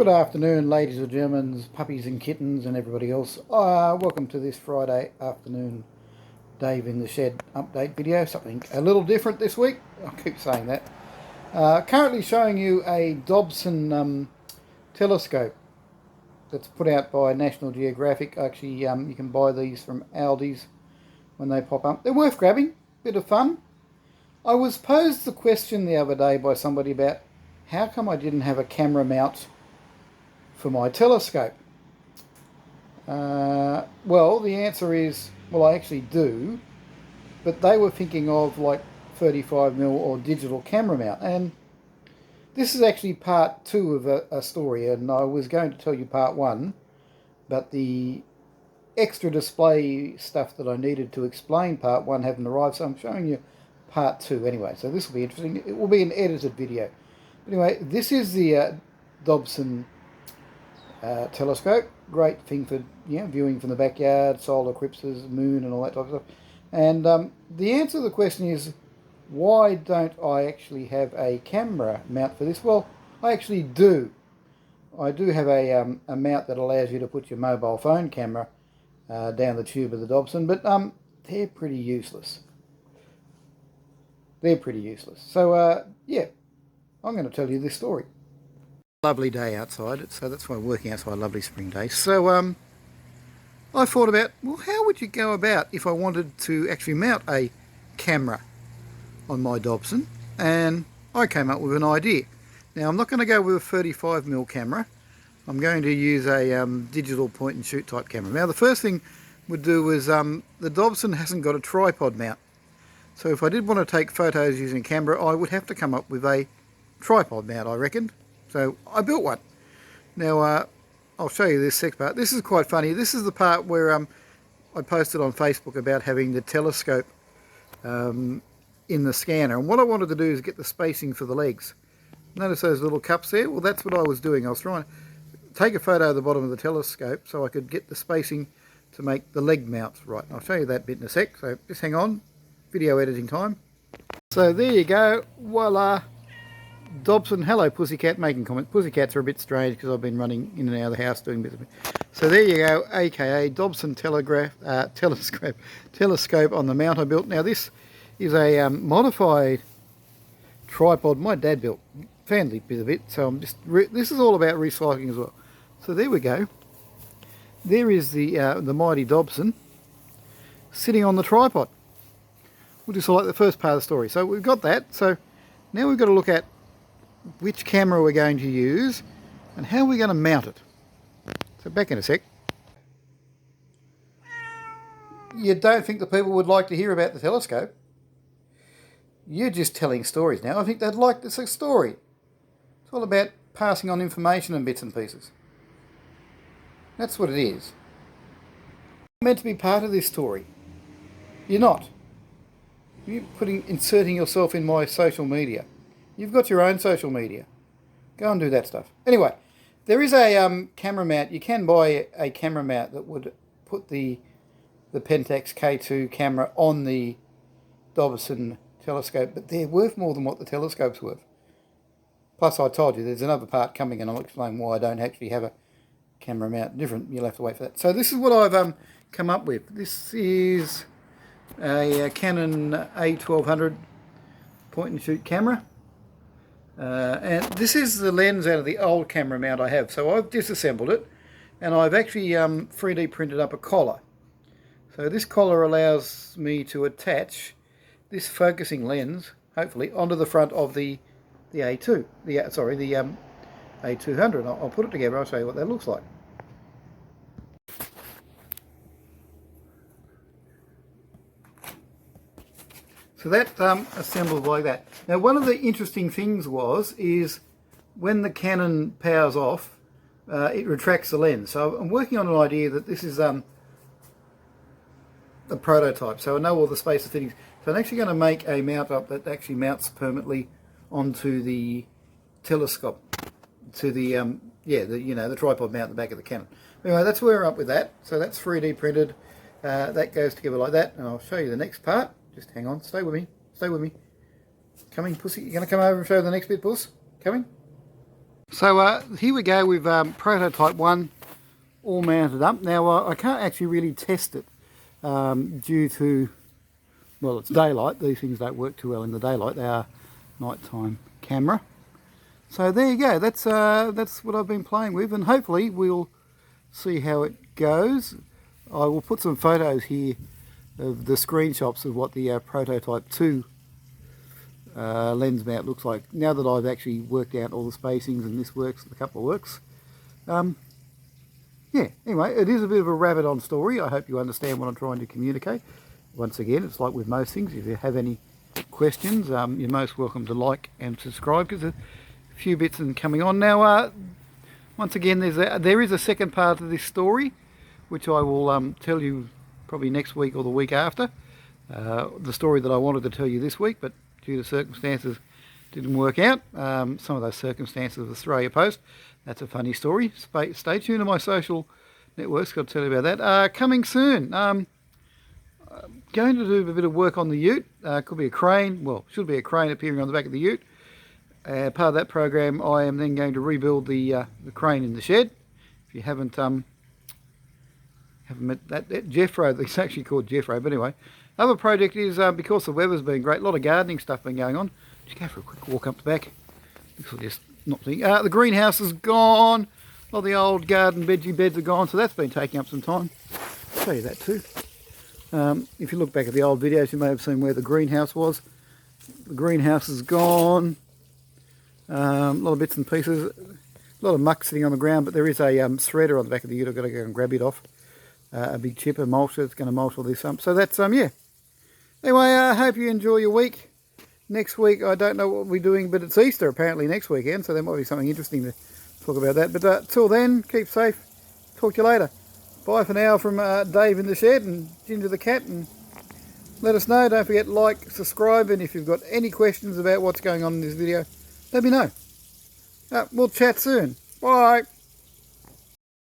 Good afternoon, ladies and gentlemen, puppies and kittens and everybody else. Welcome to this Friday afternoon Dave in the Shed update video. Something a little different this week. I keep saying that. Currently showing you a Dobson telescope that's put out by National Geographic. Actually, you can buy these from Aldi's when they pop up. They're worth grabbing. Bit of fun. I was posed the question the other day by somebody about how come I didn't have a camera mount for my telescope. Well, the answer is, well, I actually do, but they were thinking of like 35mm or digital camera mount, and this is actually part 2 of a story, and I was going to tell you part 1, but the extra display stuff that I needed to explain part 1 haven't arrived, so I'm showing you part 2 anyway, so this will be interesting. It will be an edited video. Anyway, this is the Dobson telescope. Great thing for viewing from the backyard, solar eclipses, moon and all that type of stuff. And the answer to the question is, why don't I actually have a camera mount for this? Well, I actually do. I do have a mount that allows you to put your mobile phone camera down the tube of the Dobson, but they're pretty useless. They're pretty useless. So, yeah, I'm going to tell you this story. Lovely day outside, so that's why I'm working outside, a lovely spring day. So I thought about, well, how would you go about if I wanted to actually mount a camera on my Dobson? And I came up with an idea. Now, I'm not going to go with a 35mm camera. I'm going to use a digital point and shoot type camera. Now, the first thing would do is the Dobson hasn't got a tripod mount. So if I did want to take photos using a camera, I would have to come up with a tripod mount, I reckoned. So I built one. Now I'll show you this second part. This is quite funny. This is the part where I posted on Facebook about having the telescope in the scanner. And what I wanted to do is get the spacing for the legs. Notice those little cups there? Well, that's what I was doing. I was trying to take a photo of the bottom of the telescope so I could get the spacing to make the leg mounts right. I'll show you that bit in a sec. So just hang on. Video editing time. So there you go. Voila. Dobson, hello Pussycat, making comment. Pussycats are a bit strange because I've been running in and out of the house doing bits of it. So there you go, aka Dobson telescope on the mount I built. Now this is a modified tripod my dad built. Found a bit of it, so I'm just this is all about recycling as well. So there we go. There is the mighty Dobson sitting on the tripod. We'll just like the first part of the story. So we've got that. So now we've got to look at which camera we're going to use and how we're going to mount it. So back in a sec. You don't think the people would like to hear about the telescope? You're just telling stories now. I think they'd like this a story. It's all about passing on information and bits and pieces. That's what it is. You're meant to be part of this story. You're not. You're inserting yourself in my social media. You've got your own social media. Go and do that stuff. Anyway, there is a camera mount. You can buy a camera mount that would put the Pentax K2 camera on the Dobson telescope, but they're worth more than what the telescope's worth. Plus, I told you there's another part coming, and I'll explain why I don't actually have a camera mount different. You'll have to wait for that. So this is what I've come up with. This is a Canon A1200 point and shoot camera. And this is the lens out of the old camera mount I have. So I've disassembled it and I've actually 3D printed up a collar. So this collar allows me to attach this focusing lens, hopefully, onto the front of the A2. The A200. I'll put it together, I'll show you what that looks like. So that assembled like that. Now, one of the interesting things is when the Canon powers off, it retracts the lens. So I'm working on an idea that this is a prototype. So I know all the spacer fittings. So I'm actually going to make a mount up that actually mounts permanently onto the telescope, to the the tripod mount at the back of the Canon. Anyway, that's where we're up with that. So that's 3D printed. That goes together like that, and I'll show you the next part. Just hang on, stay with me, stay with me. Coming, pussy, you going to come over and show the next bit, puss? Coming? So here we go with prototype 1 all mounted up. Now I can't actually really test it due to, well, it's daylight. These things don't work too well in the daylight. They are nighttime camera. So there you go. That's what I've been playing with, and hopefully we'll see how it goes. I will put some photos here of the screenshots of what the prototype 2 lens mount looks like, now that I've actually worked out all the spacings and this works, the couple works. Yeah, anyway, it is a bit of a rabbit-on story. I hope you understand what I'm trying to communicate. Once again, it's like with most things. If you have any questions, you're most welcome to like and subscribe, because a few bits are coming on. Now, once again, there is a second part of this story, which I will tell you probably next week or the week after. The story that I wanted to tell you this week, but due to circumstances didn't work out. Some of those circumstances of Australia Post. That's a funny story. Stay tuned to my social networks, got to tell you about that. Coming soon. Going to do a bit of work on the ute. Could be a crane, well, should be a crane appearing on the back of the ute. Part of that program, I am then going to rebuild the crane in the shed. If you haven't met that Jeffro, it's actually called Jeffro, but anyway. Other project is, because the weather's been great, a lot of gardening stuff been going on. Just go for a quick walk up the back. This will just not think. The greenhouse is gone. A lot of the old garden veggie beds are gone, so that's been taking up some time. I'll show you that too. If you look back at the old videos, you may have seen where the greenhouse was. The greenhouse is gone. A lot of bits and pieces. A lot of muck sitting on the ground, but there is a shredder on the back of the ute. I've got to go and grab it off. A big chipper mulcher that's going to mulch all this up. So that's, yeah. Anyway, I hope you enjoy your week. Next week, I don't know what we're doing, but it's Easter apparently next weekend, so there might be something interesting to talk about that. But till then, keep safe. Talk to you later. Bye for now from Dave in the shed and Ginger the cat. And let us know. Don't forget to like, subscribe, and if you've got any questions about what's going on in this video, let me know. We'll chat soon. Bye.